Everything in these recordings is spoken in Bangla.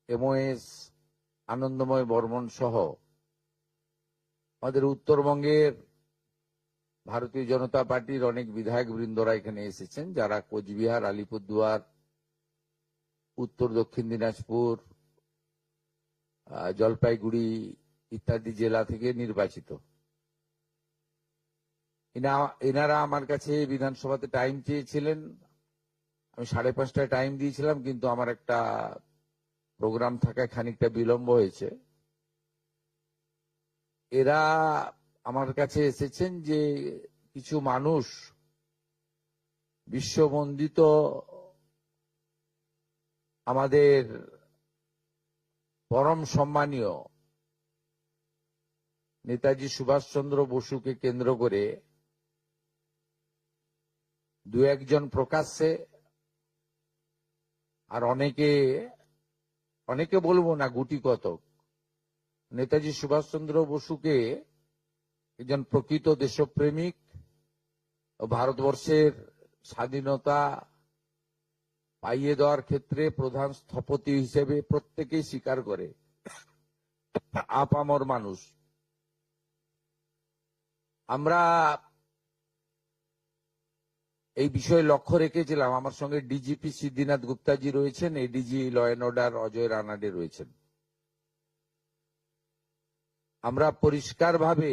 এমওএস, আনন্দময় বর্মন সহ আমাদের উত্তরবঙ্গের ভারতীয় জনতা পার্টির অনেক বিধায়ক বৃন্দরা এখানে এসেছেন, যারা কোচবিহার, আলিপুরদুয়ার, উত্তর দক্ষিণ দিনাজপুর, জলপাইগুড়ি ইত্যাদি জেলা থেকে নির্বাচিত। এনারা আমার কাছে বিধানসভাতে টাইম চেয়েছিলেন। আমি 5:30টায় টাইম দিয়েছিলাম, কিন্তু আমার একটা প্রোগ্রাম থাকায় খানিকটা বিলম্ব হয়েছে। এরা আমার কাছে এসেছেন যে কিছু মানুষ বিশ্ববন্দিত আমাদের পরম সম্মানীয় নেতাজি সুভাষচন্দ্র বসুকে কেন্দ্র করে দু একজন প্রকাশ্যে আর অনেকে বলবো না, গুটি কতক নেতাজি সুভাষচন্দ্র বসুকে একজন প্রকৃত দেশপ্রেমিক ও ভারতবর্ষের স্বাধীনতা পাইয়ে দেওয়ার ক্ষেত্রে প্রধান স্থপতি হিসেবে প্রত্যেকেই স্বীকার করে। আপামর মানুষ আমরা এই বিষয়ে লক্ষ্য রেখেছিলাম। আমার সঙ্গে ডিজিপি সিদ্ধিনাথ গুপ্তাজি রয়েছেন, ADG law and order Ajay Ranade রয়েছেন। আমরা পরিষ্কারভাবে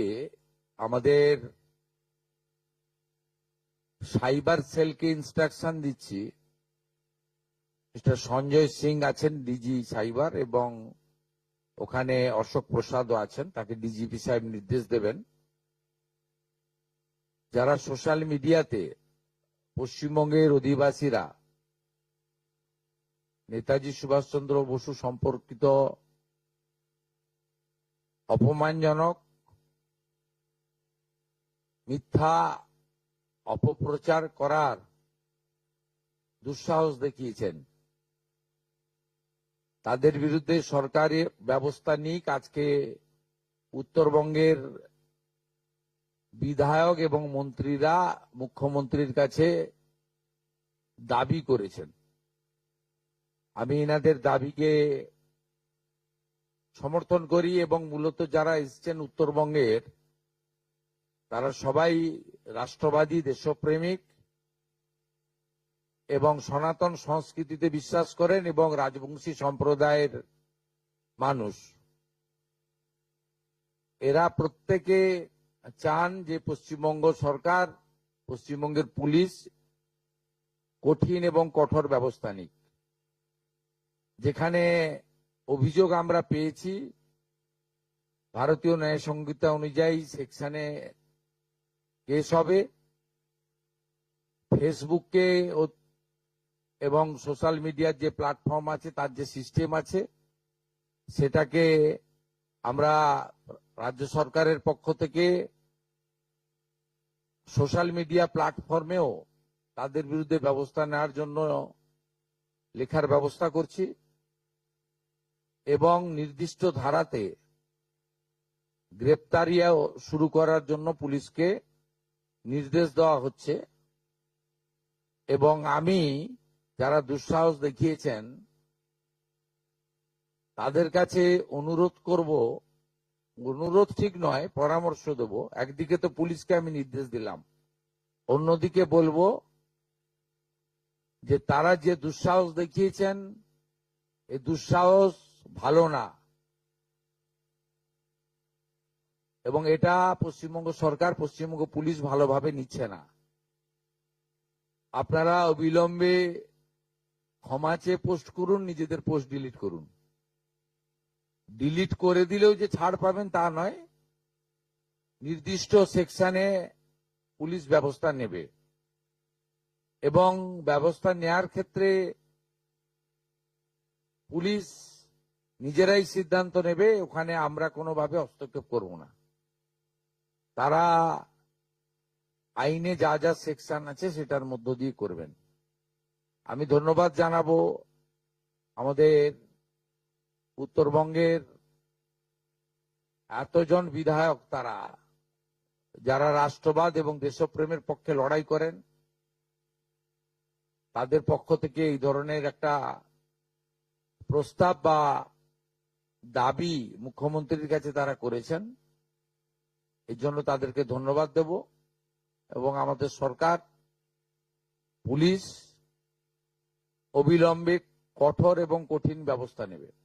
আমাদের সাইবার সেলকে ইনস্ট্রাকশন দিচ্ছি। মিস্টার সঞ্জয় সিং আছেন ডিজি সাইবার, এবং ওখানে অশোক প্রসাদও আছেন, তাকে ডিজিপি সাহেব নির্দেশ দেবেন যারা সোশ্যাল মিডিয়াতে পশ্চিমবঙ্গের অধিবাসীরা নেতাজি সুভাষচন্দ্র বসু সম্পর্কিত অপমানজনক মিথ্যা অপপ্রচার করার দুঃসাহস দেখিয়েছেন, তাদের বিরুদ্ধে সরকারি ব্যবস্থা নিক। আজকে উত্তরবঙ্গের বিধায়ক এবং মন্ত্রীরা মুখ্যমন্ত্রীর কাছে দাবি করেছেন। আমি এনাদের দাবিকে সমর্থন করি, এবং মূলত যারা এসেছেন উত্তরবঙ্গের তারা সবাই রাষ্ট্রবাদী, দেশপ্রেমিক এবং সনাতন সংস্কৃতিতে বিশ্বাস করেন এবং রাজবংশী সম্প্রদায়ের মানুষ। এরা প্রত্যেকে চান যে পশ্চিমবঙ্গ সরকার, পশ্চিমবঙ্গের পুলিশ কঠিন এবং কঠোর ব্যবস্থা নিক। যেখানে অভিযোগ আমরা পেয়েছি, ভারতীয় ন্যায় সংহিতা অনুযায়ী সেকশনে কেস হবে। ফেসবুককে এবং সোশ্যাল মিডিয়ার যে প্ল্যাটফর্ম আছে, তার যে সিস্টেম আছে, সেটাকে আমরা রাজ্য সরকারের পক্ষ থেকে সোশ্যাল মিডিয়া প্ল্যাটফর্মেও তাদের বিরুদ্ধে ব্যবস্থা নেওয়ার জন্য লেখার ব্যবস্থা করছি, এবং নির্দিষ্ট ধারাতে গ্রেপ্তারিও শুরু করার জন্য পুলিশকে নির্দেশ দেওয়া হচ্ছে। এবং আমি যারা দুঃসাহস দেখিয়েছেন তাদের কাছে অনুরোধ করব, অনুরোধ ঠিক নয়, পরামর্শ দেব। একদিকে তো পুলিশকে আমি নির্দেশ দিলাম, অন্যদিকে বলবো যে তারা যে দুঃসাহস দেখিয়েছেন, এই দুঃসাহস ভালো না, এবং এটা পশ্চিমবঙ্গ সরকার, পশ্চিমবঙ্গ পুলিশ ভালোভাবে নিচ্ছে না। আপনারা অবিলম্বে ক্ষমা চেয়ে পোস্ট করুন, নিজেদের পোস্ট ডিলিট করুন। ডিলিট করে দিলেও যে ছাড় পাবেন তা নয়, নির্দিষ্ট সেকশনে পুলিশ ব্যবস্থা নেবে, এবং ব্যবস্থা নেয়ার ক্ষেত্রে পুলিশ নিজেরাই সিদ্ধান্ত নেবে। ওখানে আমরা কোনোভাবে হস্তক্ষেপ করব না। তারা আইনে যা যা সেকশন আছে সেটার মধ্য দিয়ে করবেন। আমি ধন্যবাদ জানাবো আমাদের উত্তরবঙ্গের এতজন বিধায়ক, তারা যারা রাষ্ট্রবাদ এবং দেশপ্রেমের পক্ষে লড়াই করেন, তাদের পক্ষ থেকে এই ধরনের একটা প্রস্তাব বা দাবি মুখ্যমন্ত্রীর কাছে তারা করেছেন, এই জন্য তাদেরকে ধন্যবাদ দেব। এবং আমাদের সরকার, পুলিশ অবিলম্বে কঠোর এবং কঠিন ব্যবস্থা নেবে।